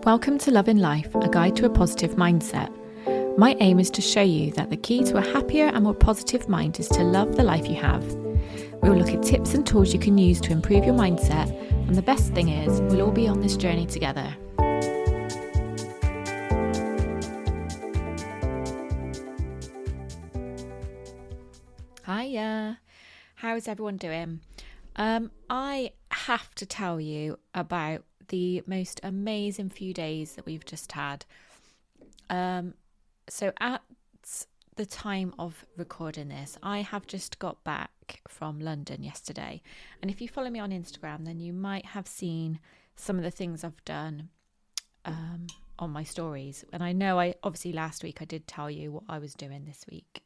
Welcome to Love in Life, a guide to a positive mindset. My aim is to show you that the key to a happier and more positive mind is to love the life you have. We will look at tips and tools you can use to improve your mindset, and the best thing is, we'll all be on this journey together. Hiya, how's everyone doing? I have to tell you about the most amazing few days that we've just had. So at the time of recording this, I have just got back from London yesterday. And if you follow me on Instagram, then you might have seen some of the things I've done on my stories. And I know obviously last week I did tell you what I was doing this week.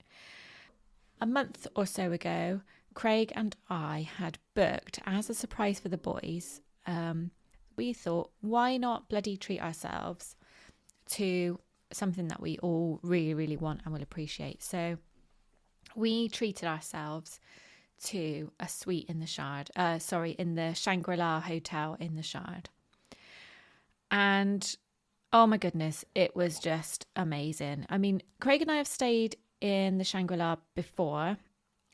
A month or so ago, Craig and I had booked, as a surprise for the boys, we thought, why not bloody treat ourselves to something that we all really, really want and will appreciate. So we treated ourselves to a suite in the Shard, in the Shangri-La Hotel in the Shard. And oh my goodness, it was just amazing. I mean, Craig and I have stayed in the Shangri-La before,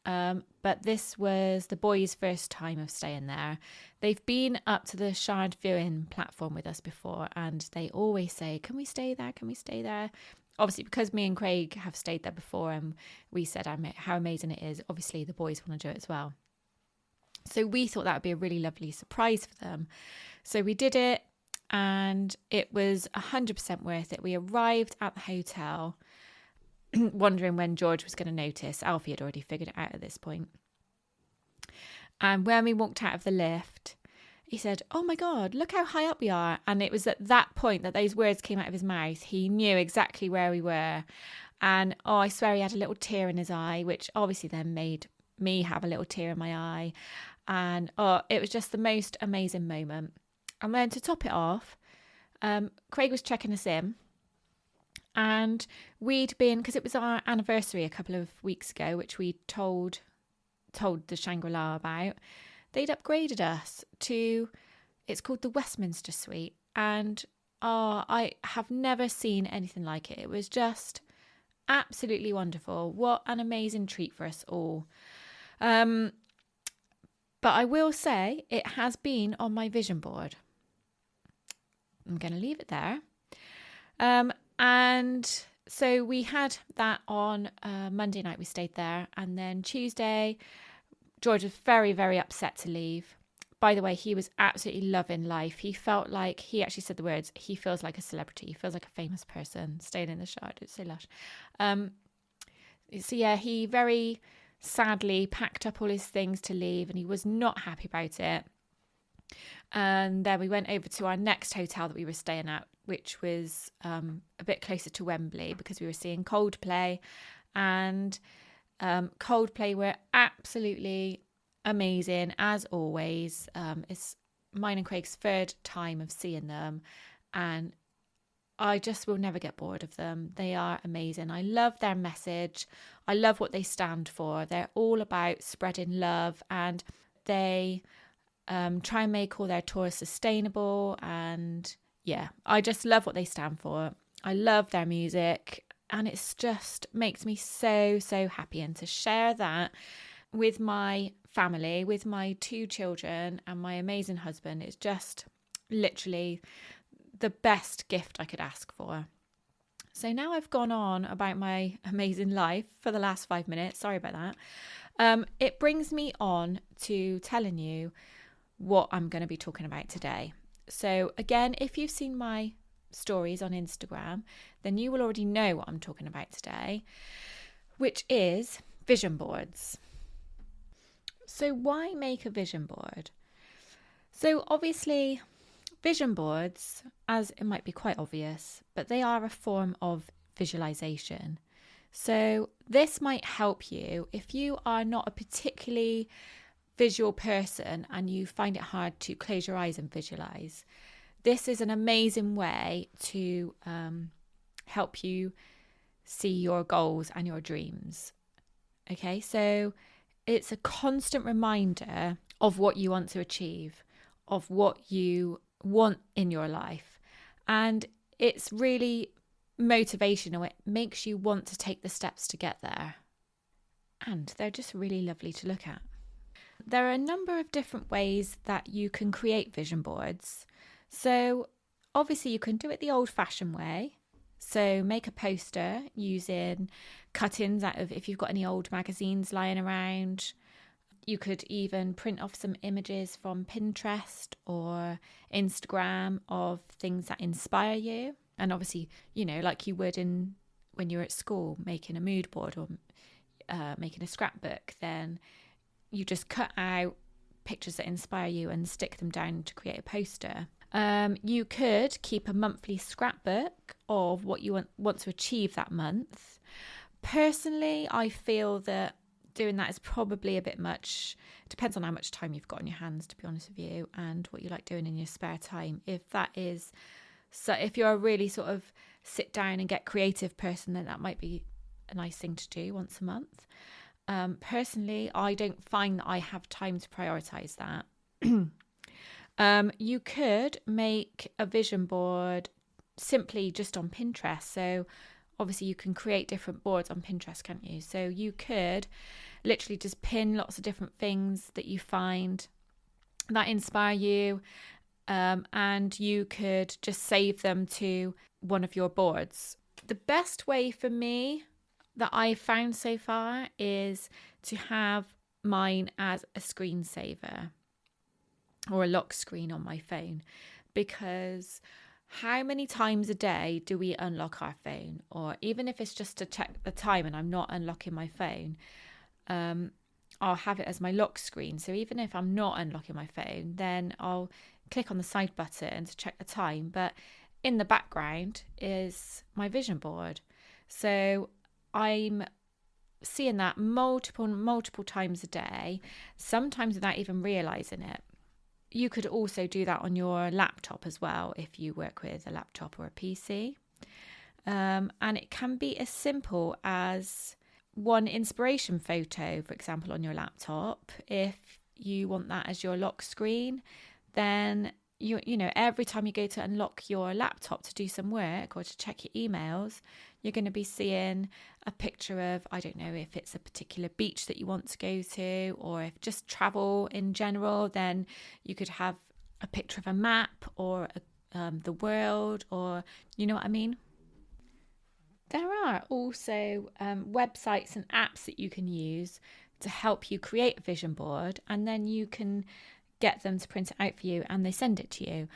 but this was the boys' first time of staying there. They've been up to the Shard viewing platform with us before, and they always say, can we stay there? Can we stay there? Obviously, because me and Craig have stayed there before and we said how amazing it is, obviously the boys want to do it as well. So we thought that would be a really lovely surprise for them. So we did it, and it was 100% worth it. We arrived at the hotel wondering when George was going to notice. Alfie had already figured it out at this point. And when we walked out of the lift, he said, oh my God, look how high up we are. And it was at that point that those words came out of his mouth. He knew exactly where we were. And I swear he had a little tear in his eye, which obviously then made me have a little tear in my eye. And it was just the most amazing moment. And then to top it off, Craig was checking us in. And we'd been, because it was our anniversary a couple of weeks ago, which we told the Shangri-La about, they'd upgraded us to, it's called the Westminster Suite. And I have never seen anything like it. It was just absolutely wonderful. What an amazing treat for us all. But I will say it has been on my vision board. I'm going to leave it there. And so we had that on Monday night. We stayed there. And then Tuesday, George was very, very upset to leave. By the way, he was absolutely loving life. He felt like, he actually said the words, he feels like a celebrity. He feels like a famous person staying in the Shard. It's so lush. So yeah, he very sadly packed up all his things to leave, and he was not happy about it. And then we went over to our next hotel that we were staying at, which was a bit closer to Wembley, because we were seeing Coldplay. And Coldplay were absolutely amazing, as always. It's mine and Craig's third time of seeing them, and I just will never get bored of them. They are amazing. I love their message. I love what they stand for. They're all about spreading love, and they try and make all their tours sustainable. And yeah, I just love what they stand for. I love their music, and it's just makes me so, so happy. And to share that with my family, with my 2 children and my amazing husband, is just literally the best gift I could ask for. So now I've gone on about my amazing life for the last 5 minutes. Sorry about that. It brings me on to telling you what I'm going to be talking about today. So again, if you've seen my stories on Instagram, then you will already know what I'm talking about today, which is vision boards. So why make a vision board? So obviously, vision boards, as it might be quite obvious, but they are a form of visualization. So this might help you if you are not a particularly visual person and you find it hard to close your eyes and visualize. This is an amazing way to help you see your goals and your dreams. Okay, so it's a constant reminder of what you want to achieve, of what you want in your life. And it's really motivational. It makes you want to take the steps to get there. And they're just really lovely to look at. There are a number of different ways that you can create vision boards. So obviously you can do it the old-fashioned way. So make a poster using cut-ins out of, if you've got any old magazines lying around. You could even print off some images from Pinterest or Instagram of things that inspire you. And obviously, like you would when you're at school, making a mood board or making a scrapbook, then you just cut out pictures that inspire you and stick them down to create a poster. You could keep a monthly scrapbook of what you want to achieve that month. Personally, I feel that doing that is probably a bit much. It depends on how much time you've got on your hands, to be honest with you, and what you like doing in your spare time. If you're a really sort of sit down and get creative person, then that might be a nice thing to do once a month. Personally, I don't find that I have time to prioritize that. You could make a vision board simply just on Pinterest. So obviously you can create different boards on Pinterest, can't you? So you could literally just pin lots of different things that you find that inspire you, and you could just save them to one of your boards. The best way for me that I've found so far is to have mine as a screensaver or a lock screen on my phone, because how many times a day do we unlock our phone? Or even if it's just to check the time and I'm not unlocking my phone, I'll have it as my lock screen. So even if I'm not unlocking my phone, then I'll click on the side button to check the time. But in the background is my vision board. So I'm seeing that multiple times a day, sometimes without even realizing it. You could also do that on your laptop as well if you work with a laptop or a PC. And it can be as simple as one inspiration photo, for example, on your laptop. If you want that as your lock screen, then every time you go to unlock your laptop to do some work or to check your emails, you're going to be seeing a picture of, I don't know, if it's a particular beach that you want to go to, or if just travel in general, then you could have a picture of a map or the world, or you know what I mean? There are also websites and apps that you can use to help you create a vision board, and then you can get them to print it out for you and they send it to you.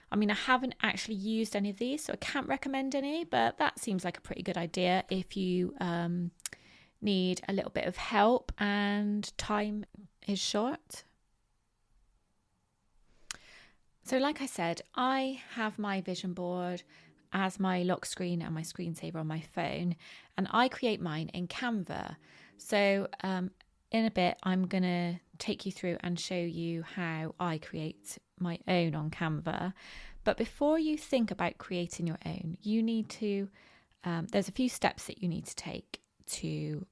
I mean, I haven't actually used any of these, so I can't recommend any, but that seems like a pretty good idea if you need a little bit of help and time is short. So like I said, I have my vision board as my lock screen and my screensaver on my phone, and I create mine in Canva. So in a bit, I'm going to take you through and show you how I create my own on Canva. But before you think about creating your own, you need to, there's a few steps that you need to take to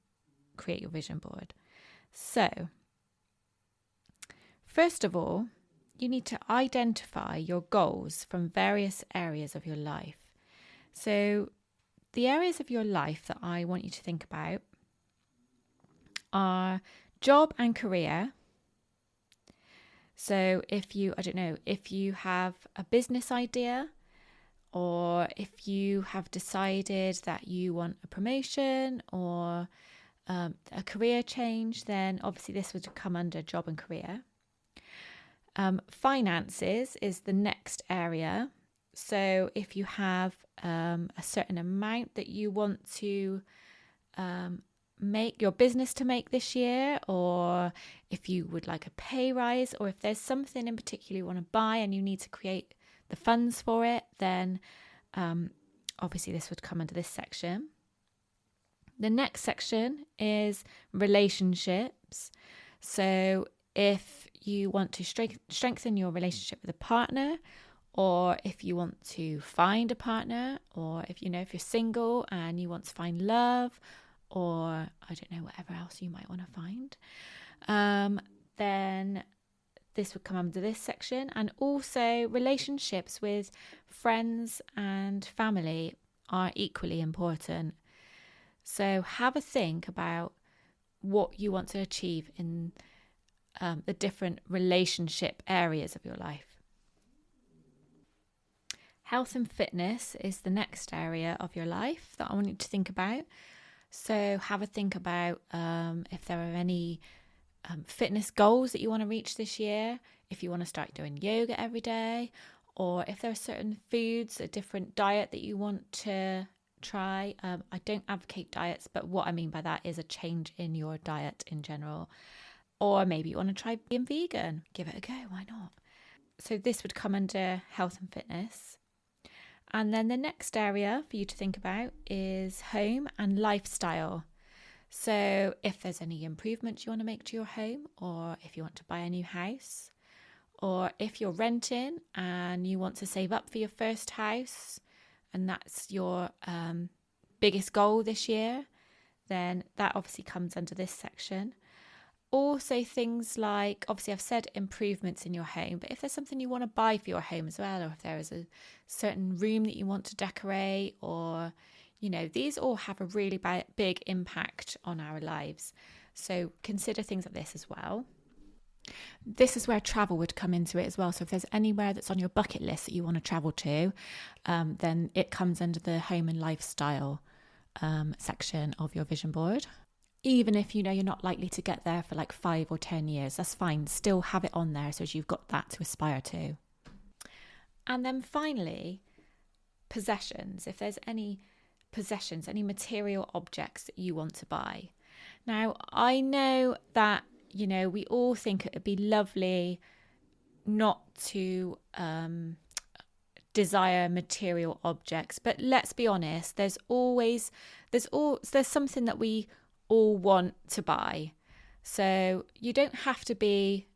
create your vision board. So, first of all, you need to identify your goals from various areas of your life. So, the areas of your life that I want you to think about are job and career. So if you have a business idea, or if you have decided that you want a promotion or a career change, then obviously this would come under job and career. Finances is the next area. So if you have a certain amount that you want to make your business to make this year, or if you would like a pay rise, or if there's something in particular you want to buy and you need to create the funds for it, then obviously this would come under this section. The next section is relationships. So if you want to strengthen your relationship with a partner, or if you want to find a partner, or if you're single and you want to find love, or I don't know, whatever else you might want to find, then this would come under this section. And also relationships with friends and family are equally important. So have a think about what you want to achieve in the different relationship areas of your life. Health and fitness is the next area of your life that I want you to think about. So have a think about if there are any fitness goals that you want to reach this year, if you want to start doing yoga every day, or if there are certain foods, a different diet that you want to try. I don't advocate diets, but what I mean by that is a change in your diet in general. Or maybe you want to try being vegan. Give it a go, why not? So this would come under health and fitness. And then the next area for you to think about is home and lifestyle. So if there's any improvements you want to make to your home, or if you want to buy a new house, or if you're renting and you want to save up for your first house, and that's your biggest goal this year, then that obviously comes under this section. Also things like, obviously I've said improvements in your home, but if there's something you want to buy for your home as well, or if there is a certain room that you want to decorate, or, you know, these all have a really big impact on our lives. So consider things like this as well. This is where travel would come into it as well. So if there's anywhere that's on your bucket list that you want to travel to, then it comes under the home and lifestyle section of your vision board. Even if you know you're not likely to get there for like 5 or 10 years, that's fine. Still have it on there so as you've got that to aspire to. And then finally, possessions. If there's any possessions, any material objects that you want to buy. Now, I know that, you know, we all think it would be lovely not to desire material objects, but let's be honest, there's something that we all want to buy. So you don't have to be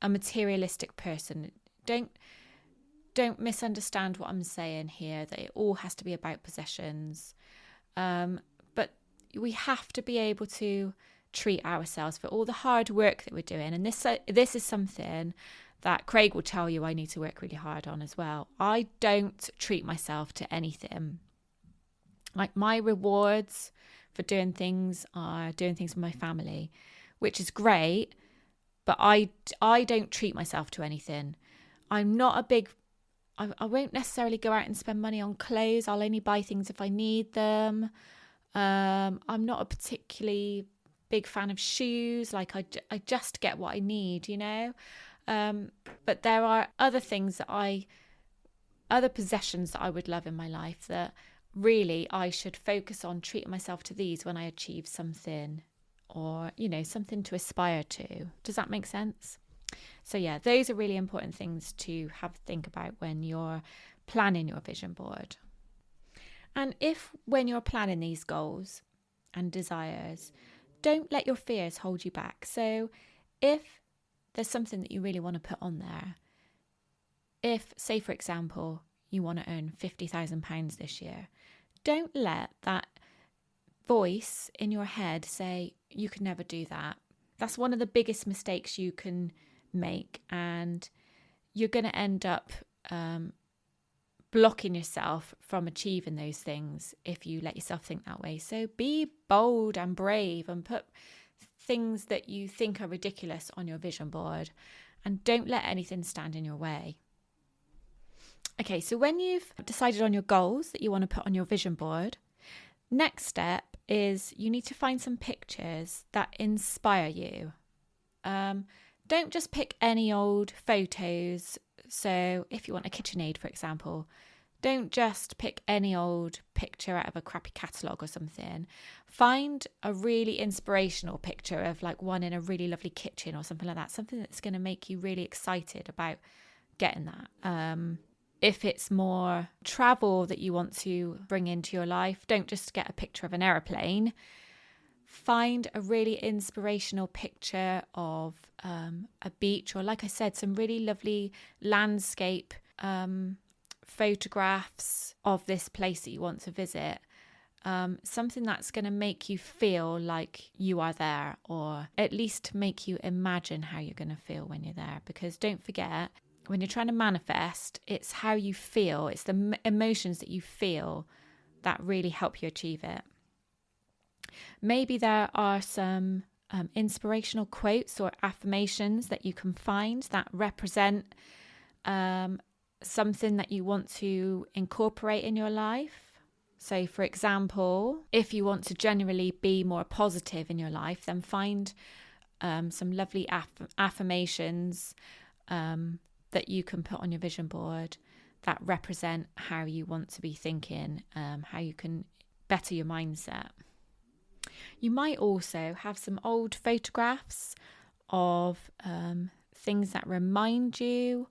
a materialistic person. Don't misunderstand what I'm saying here, that it all has to be about possessions. But we have to be able to treat ourselves for all the hard work that we're doing. And this is something that Craig will tell you I need to work really hard on as well. I don't treat myself to anything. Like, my rewards for doing things are doing things with my family, which is great, but I don't treat myself to anything. I'm not a big, I won't necessarily go out and spend money on clothes. I'll only buy things if I need them. I'm not a particularly big fan of shoes. Like, I just get what I need, you know. But there are other things other possessions that I would love in my life that really I should focus on treating myself to these when I achieve something, or, you know, something to aspire to. Does that make sense? So yeah, those are really important things to have a think about when you're planning your vision board. And when you're planning these goals and desires, don't let your fears hold you back. So if there's something that you really want to put on there, if, say for example, you want to earn £50,000 this year, don't let that voice in your head say you could never do that. That's one of the biggest mistakes you can make, and you're going to end up blocking yourself from achieving those things if you let yourself think that way. So be bold and brave and put things that you think are ridiculous on your vision board, and don't let anything stand in your way. Okay, so when you've decided on your goals that you want to put on your vision board, next step is you need to find some pictures that inspire you. Don't just pick any old photos. So if you want a KitchenAid, for example, don't just pick any old picture out of a crappy catalogue or something. Find a really inspirational picture of, like, one in a really lovely kitchen or something like that. Something that's going to make you really excited about getting that. If it's more travel that you want to bring into your life, don't just get a picture of an aeroplane. Find a really inspirational picture of a beach, or, like I said, some really lovely landscape photographs of this place that you want to visit. something that's going to make you feel like you are there, or at least make you imagine how you're going to feel when you're there. Because don't forget, when you're trying to manifest, it's how you feel, it's the emotions that you feel that really help you achieve it. Maybe there are some inspirational quotes or affirmations that you can find that represent something that you want to incorporate in your life. So, for example, if you want to generally be more positive in your life, then find some lovely affirmations that you can put on your vision board that represent how you want to be thinking, how you can better your mindset. You might also have some old photographs of things that remind you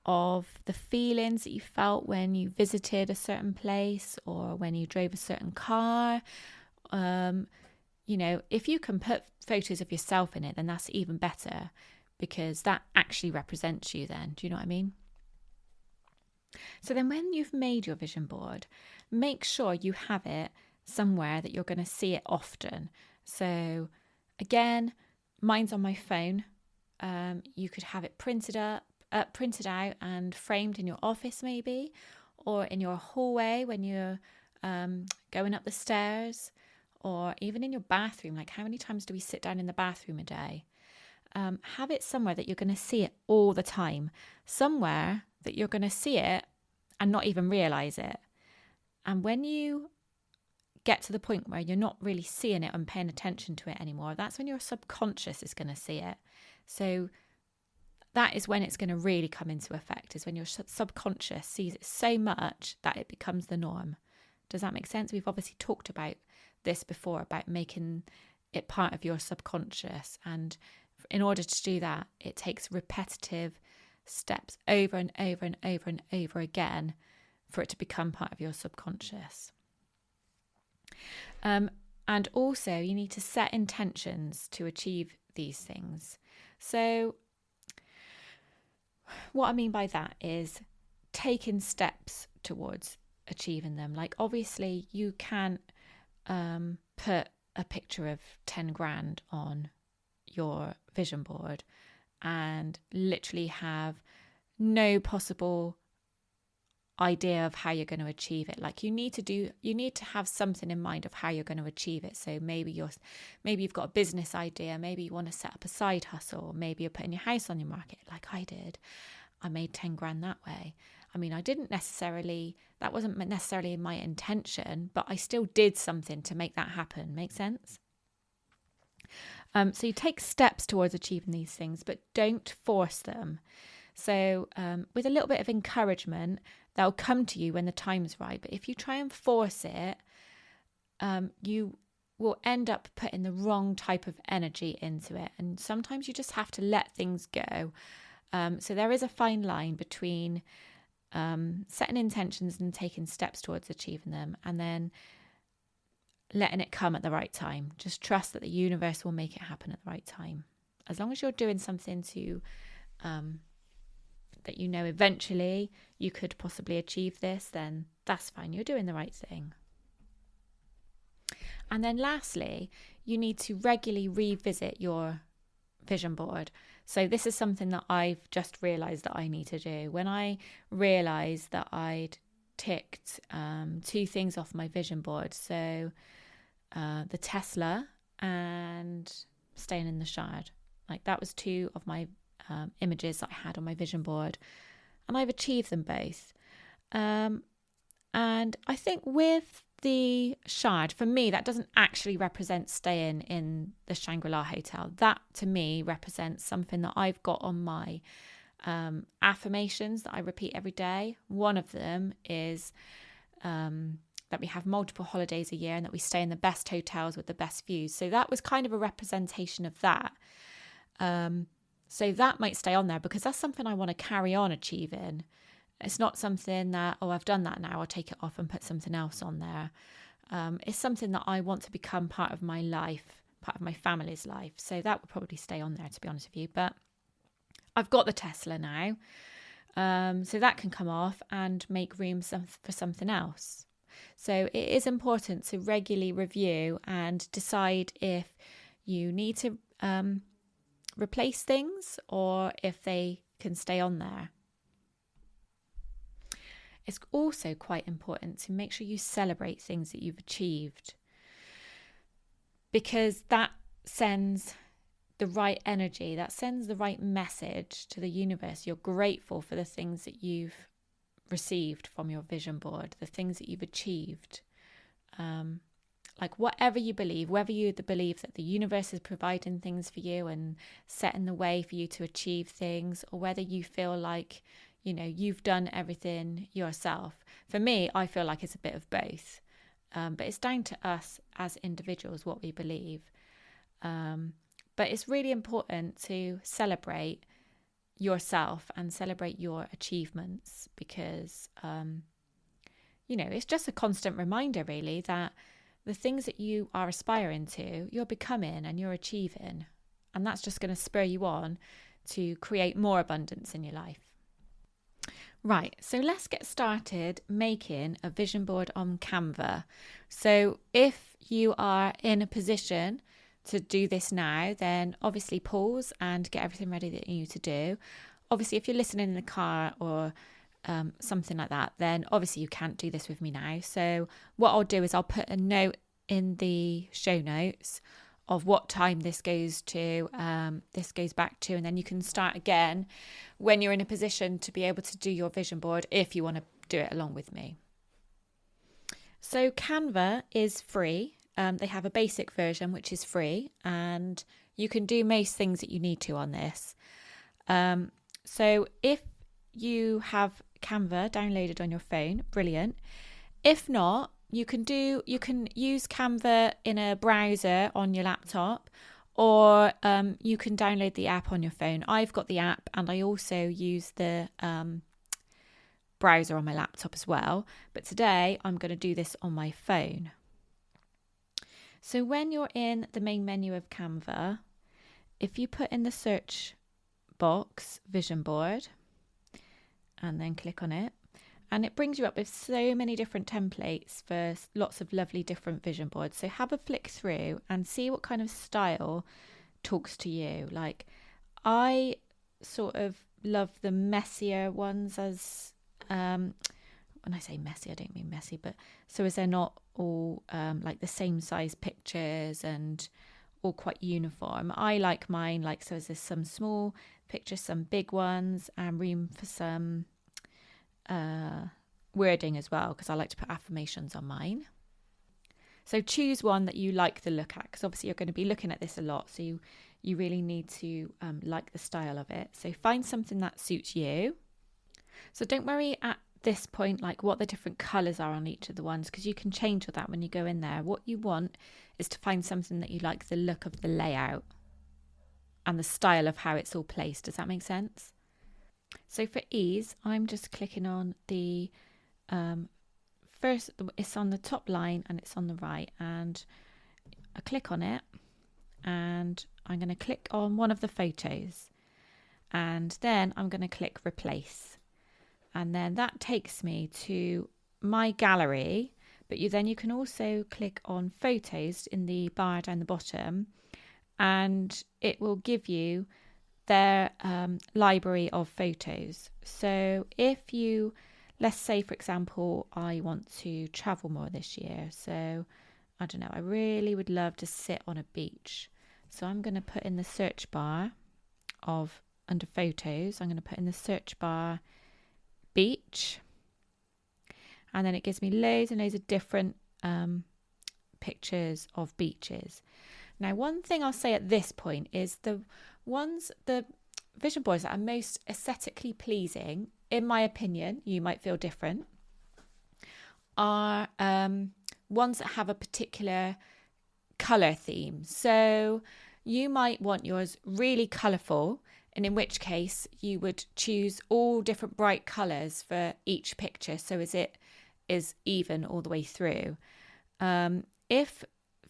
of the feelings that you felt when you visited a certain place or when you drove a certain car. If you can put photos of yourself in it, then that's even better, because that actually represents you then. Do you know what I mean? So then when you've made your vision board, make sure you have it somewhere that you're going to see it often. So again, mine's on my phone. You could have it printed out and framed in your office maybe, or in your hallway when you're going up the stairs, or even in your bathroom. Like, how many times do we sit down in the bathroom a day? Have it somewhere that you're going to see it all the time, somewhere that you're going to see it and not even realize it. And when you get to the point where you're not really seeing it and paying attention to it anymore, that's when your subconscious is going to see it. So that is when it's going to really come into effect, is when your subconscious sees it so much that it becomes the norm. Does that make sense? We've obviously talked about this before, about making it part of your subconscious. And in order to do that, it takes repetitive steps over and over and over and over again for it to become part of your subconscious. And also, you need to set intentions to achieve these things. So what I mean by that is taking steps towards achieving them. Like, obviously you can't put a picture of 10 grand on your vision board and literally have no possible idea of how you're going to achieve it. Like, you need to have something in mind of how you're going to achieve it. So maybe you've got a business idea, maybe you want to set up a side hustle, maybe you're putting your house on your market like I did. I made 10 grand that way. I mean, that wasn't necessarily my intention, but I still did something to make that happen. Make sense? So you take steps towards achieving these things, but don't force them. So with a little bit of encouragement, they'll come to you when the time's right. But if you try and force it, you will end up putting the wrong type of energy into it. And sometimes you just have to let things go. So there is a fine line between setting intentions and taking steps towards achieving them, and then letting it come at the right time. Just trust that the universe will make it happen at the right time. As long as you're doing something to that you know eventually you could possibly achieve this, then that's fine. You're doing the right thing. And then lastly, you need to regularly revisit your vision board. So this is something that I've just realised that I need to do. When I realised that I'd ticked 2 things off my vision board, so the Tesla and staying in the Shard. Like, that was 2 of my images that I had on my vision board, and I've achieved them both. And I think with the Shard, for me, that doesn't actually represent staying in the Shangri-La Hotel. That, to me, represents something that I've got on my affirmations that I repeat every day. One of them is that we have multiple holidays a year and that we stay in the best hotels with the best views. So that was kind of a representation of that. So that might stay on there because that's something I want to carry on achieving. It's not something that, I've done that now, I'll take it off and put something else on there. It's something that I want to become part of my life, part of my family's life. So that would probably stay on there, to be honest with you. But I've got the Tesla now. So that can come off and make room for something else. So it is important to regularly review and decide if you need to replace things or if they can stay on there. It's also quite important to make sure you celebrate things that you've achieved, because that sends the right energy, that sends the right message to the universe. You're grateful for the things that you've received from your vision board, the things that you've achieved. Like whatever you believe, whether you believe that the universe is providing things for you and setting the way for you to achieve things, or whether you feel like, you've done everything yourself. For me, I feel like it's a bit of both. But it's down to us as individuals what we believe. But it's really important to celebrate yourself and celebrate your achievements, because, it's just a constant reminder, really, that the things that you are aspiring to, you're becoming and you're achieving. And that's just going to spur you on to create more abundance in your life. Right, so let's get started making a vision board on Canva. So if you are in a position to do this now, then obviously pause and get everything ready that you need to do. Obviously, if you're listening in the car or something like that, then obviously you can't do this with me now. So what I'll do is I'll put a note in the show notes of what time this goes back to, and then you can start again when you're in a position to be able to do your vision board if you want to do it along with me. So Canva is free. They have a basic version which is free, and you can do most things that you need to on this. So if you have Canva downloaded on your phone, brilliant. If not, you can use Canva in a browser on your laptop, or you can download the app on your phone. I've got the app, and I also use the browser on my laptop as well. But today I'm going to do this on my phone. So when you're in the main menu of Canva, if you put in the search box vision board and then click on it, and it brings you up with so many different templates for lots of lovely different vision boards. So have a flick through and see what kind of style talks to you. Like, I sort of love the messier ones, as when I say messy, I don't mean messy, but so as they're not all like the same size pictures and all quite uniform. I like mine so as there's some small pictures, some big ones, and room for some wording as well, because I like to put affirmations on mine. So choose one that you like the look at, because obviously you're going to be looking at this a lot, so you really need to like the style of it. So find something that suits you. So don't worry at this point like what the different colours are on each of the ones, because you can change all that when you go in there. What you want is to find something that you like the look of the layout and the style of how it's all placed. Does that make sense? So for ease, I'm just clicking on the first, it's on the top line and it's on the right, and I click on it, and I'm going to click on one of the photos, and then I'm going to click replace, and then that takes me to my gallery. But you can also click on photos in the bar down the bottom, and it will give you their library of photos. So if you, let's say for example, I want to travel more this year, so I don't know, I really would love to sit on a beach. So I'm going to put in the search bar of, under photos, I'm going to put in the search bar beach, and then it gives me loads and loads of different pictures of beaches. Now, one thing I'll say at this point is the vision boards that are most aesthetically pleasing, in my opinion, you might feel different, are ones that have a particular colour theme. So you might want yours really colourful, and in which case you would choose all different bright colours for each picture, so as it is even all the way through. If,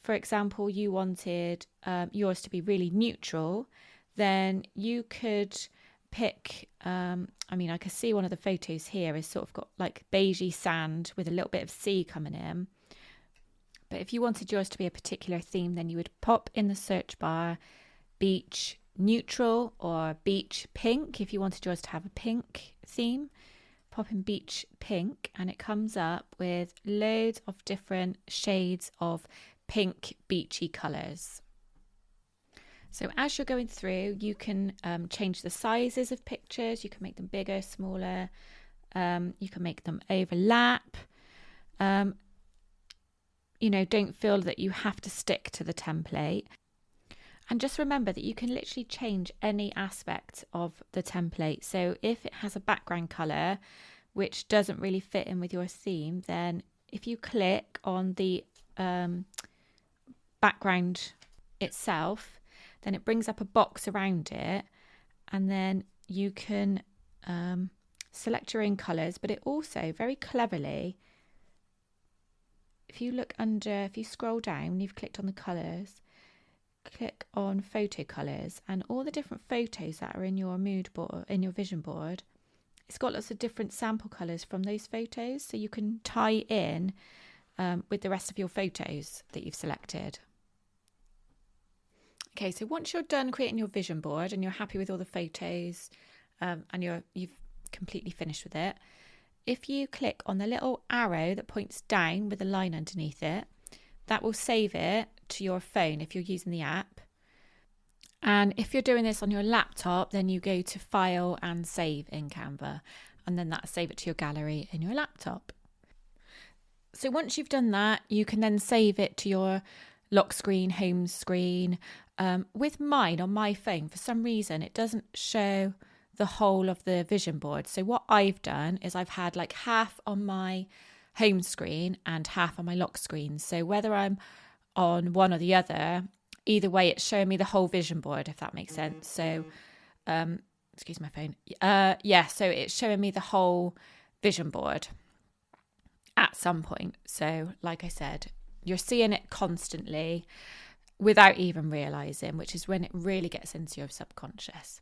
for example, you wanted yours to be really neutral, then you could pick, I can see one of the photos here is sort of got like beigey sand with a little bit of sea coming in. But if you wanted yours to be a particular theme, then you would pop in the search bar beach neutral or beach pink. If you wanted yours to have a pink theme, pop in beach pink, and it comes up with loads of different shades of pink beachy colours. So as you're going through, you can change the sizes of pictures. You can make them bigger, smaller. You can make them overlap. Don't feel that you have to stick to the template. And just remember that you can literally change any aspect of the template. So if it has a background colour which doesn't really fit in with your theme, then if you click on the background itself, then it brings up a box around it, and then you can select your own colours. But it also very cleverly, if you scroll down, you've clicked on the colours, click on photo colours, and all the different photos that are in your mood board, in your vision board, it's got lots of different sample colours from those photos, so you can tie in with the rest of your photos that you've selected. Okay, so once you're done creating your vision board and you're happy with all the photos and you've completely finished with it, if you click on the little arrow that points down with a line underneath it, that will save it to your phone if you're using the app. And if you're doing this on your laptop, then you go to File and Save in Canva, and then that'll save it to your gallery in your laptop. So once you've done that, you can then save it to your lock screen, home screen. With mine on my phone, for some reason, it doesn't show the whole of the vision board. So what I've done is I've had like half on my home screen and half on my lock screen. So whether I'm on one or the other, either way, it's showing me the whole vision board, if that makes sense. So, excuse my phone. So it's showing me the whole vision board at some point. So like I said, you're seeing it constantly without even realising, which is when it really gets into your subconscious.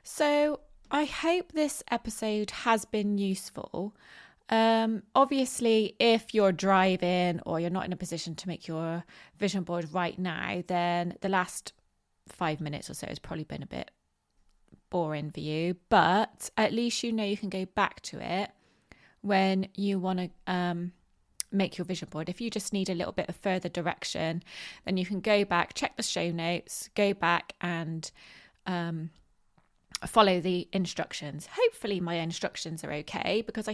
So I hope this episode has been useful. Obviously, if you're driving or you're not in a position to make your vision board right now, then the last 5 minutes or so has probably been a bit boring for you, but at least you know you can go back to it when you want to make your vision board. If you just need a little bit of further direction, then you can go back, check the show notes, go back and follow the instructions. Hopefully my instructions are okay, because I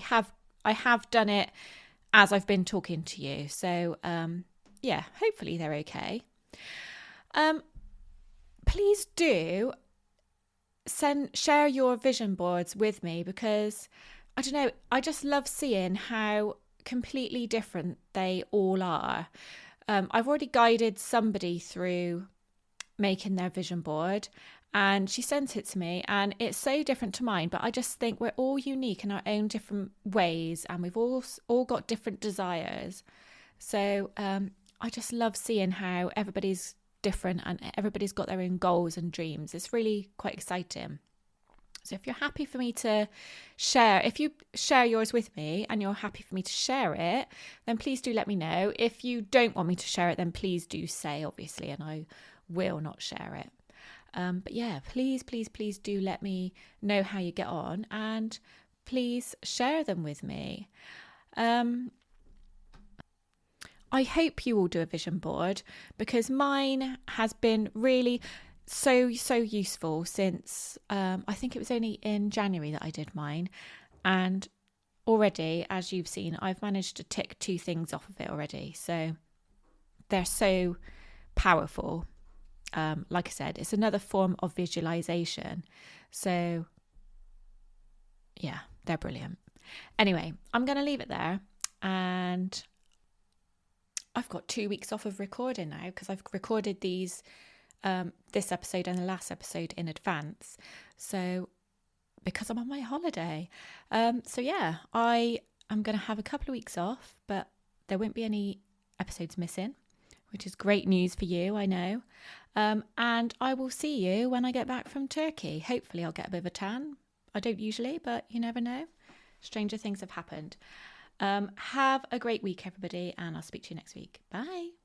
have done it as I've been talking to you. So hopefully they're okay. Please do share your vision boards with me, because I don't know, I just love seeing how completely different they all are. I've already guided somebody through making their vision board, and she sent it to me, and it's so different to mine, but I just think we're all unique in our own different ways, and we've all got different desires. So I just love seeing how everybody's different and everybody's got their own goals and dreams. It's really quite exciting. So if you're happy for me to share, if you share yours with me and you're happy for me to share it, then please do let me know. If you don't want me to share it, then please do say, obviously, and I will not share it. But yeah, please do let me know how you get on, and please share them with me. I hope you all do a vision board, because mine has been really so useful since I think it was only in January that I did mine, and already, as you've seen, I've managed to tick 2 things off of it already. So they're so powerful. Like I said, it's another form of visualization. So yeah, they're brilliant. Anyway, I'm going to leave it there, and I've got 2 weeks off of recording now, because I've recorded these this episode and the last episode in advance, so because I'm on my holiday. So yeah, I am going to have a couple of weeks off, but there won't be any episodes missing, which is great news for you, I know. And I will see you when I get back from Turkey. Hopefully I'll get a bit of a tan. I don't usually, but you never know. Stranger things have happened. Have a great week, everybody, and I'll speak to you next week. Bye.